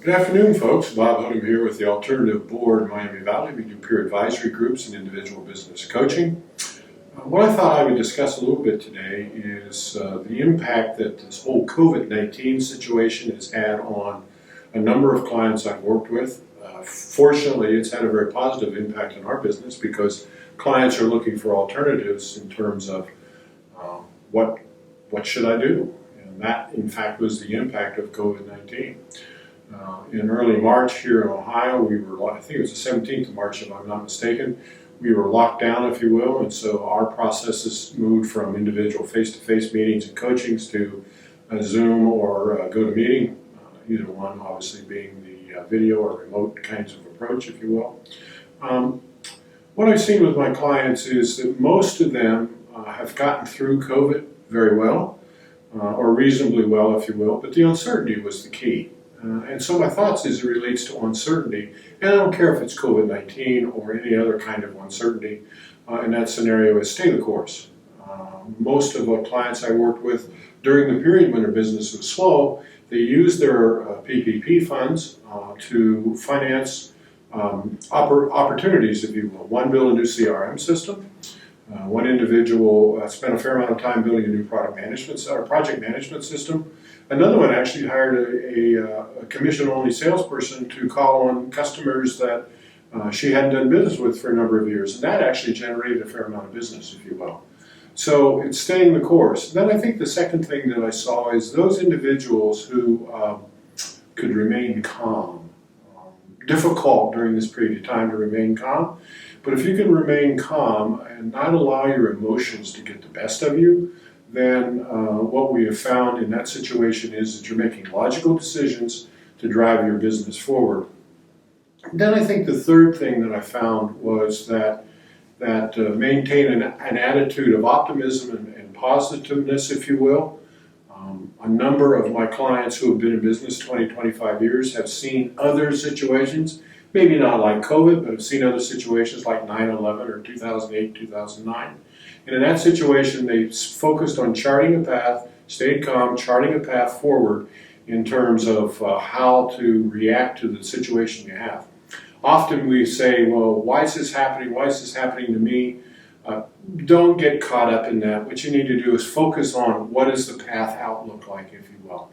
Good afternoon, folks. Bob Hoodham here with the Alternative Board Miami Valley. We do peer advisory groups and individual business coaching. What I thought I would discuss a little bit today is the impact that this whole COVID-19 situation has had on a number of clients I've worked with. Fortunately, it's had a very positive impact on our business because clients are looking for alternatives in terms of what should I do? And that, in fact, was the impact of COVID-19. In early March here in Ohio, I think it was the 17th of March if I'm not mistaken, we were locked down, if you will, and so our processes moved from individual face-to-face meetings and coachings to Zoom or GoToMeeting, either one obviously being the video or remote kinds of approach, if you will. What I've seen with my clients is that most of them have gotten through COVID very well, or reasonably well, if you will, but the uncertainty was the key. And so my thoughts as it relates to uncertainty, and I don't care if it's COVID-19 or any other kind of uncertainty in that scenario, is stay the course. Most of the clients I worked with during the period when their business was slow, they used their PPP funds to finance opportunities, if you will. One, build a new CRM system. One individual spent a fair amount of time building a new project management system. Another one actually hired a commission-only salesperson to call on customers that she hadn't done business with for a number of years, and that actually generated a fair amount of business, if you will. So it's staying the course. Then I think the second thing that I saw is those individuals who could remain calm. Difficult during this period of time to remain calm, but if you can remain calm and not allow your emotions to get the best of you, then what we have found in that situation is that you're making logical decisions to drive your business forward. Then I think the third thing that I found was that maintain an attitude of optimism and positiveness, if you will. A number of my clients who have been in business 20, 25 years have seen other situations, maybe not like COVID, but have seen other situations like 9/11 or 2008, 2009. And in that situation, they focused on charting a path, stayed calm, charting a path forward in terms of how to react to the situation you have. Often we say, well, why is this happening? Why is this happening to me? Don't get caught up in that. What you need to do is focus on what does the path out look like, if you will,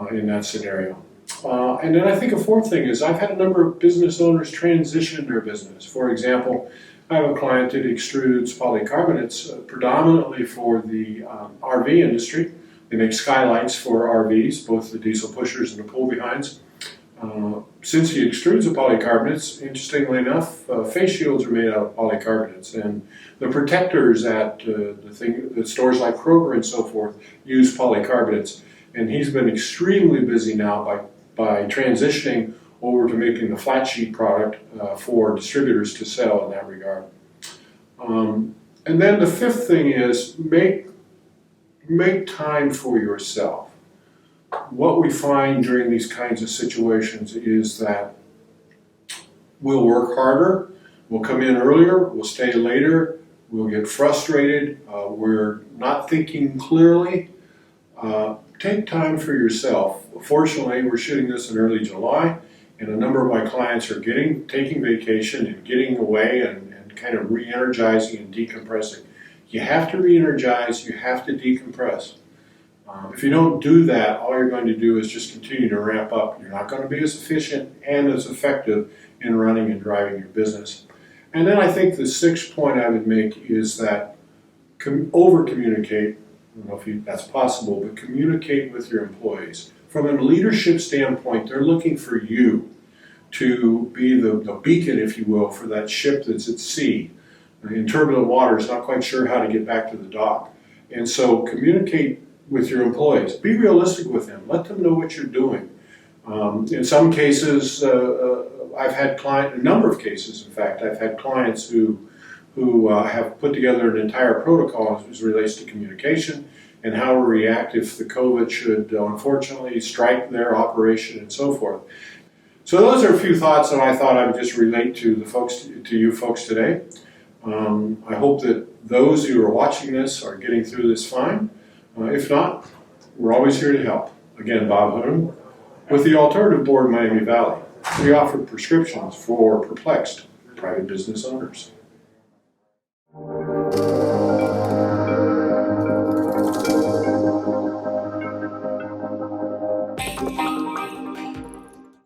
in that scenario. And then I think a fourth thing is I've had a number of business owners transition their business. For example, I have a client that extrudes polycarbonates predominantly for the RV industry. They make skylights for RVs, both the diesel pushers and the pull-behinds. Since he extrudes the polycarbonates, interestingly enough, face shields are made out of polycarbonates, and the protectors at the stores like Kroger and so forth use polycarbonates. And he's been extremely busy now by transitioning over to making the flat sheet product for distributors to sell in that regard. And then the fifth thing is make time for yourself. What we find during these kinds of situations is that we'll work harder, we'll come in earlier, we'll stay later, we'll get frustrated, we're not thinking clearly. Take time for yourself. Fortunately, we're shooting this in early July, and a number of my clients are taking vacation and getting away and kind of re-energizing and decompressing. You have to re-energize, you have to decompress. If you don't do that, all you're going to do is just continue to ramp up. You're not going to be as efficient and as effective in running and driving your business. And then I think the sixth point I would make is that over-communicate. I don't know if that's possible, but communicate with your employees. From a leadership standpoint, they're looking for you to be the beacon, if you will, for that ship that's at sea. In turbulent waters, not quite sure how to get back to the dock. And so communicate with your employees. Be realistic with them. Let them know what you're doing. In some cases, I've had a number of cases, in fact, I've had clients who have put together an entire protocol as it relates to communication and how to react if the COVID should unfortunately strike their operation and so forth. So those are a few thoughts that I thought I would just relate to you folks today. I hope that those who are watching this are getting through this fine. If not, we're always here to help. Again, Bob Hoodham, With the alternative board in Miami Valley, we offer prescriptions for perplexed private business owners.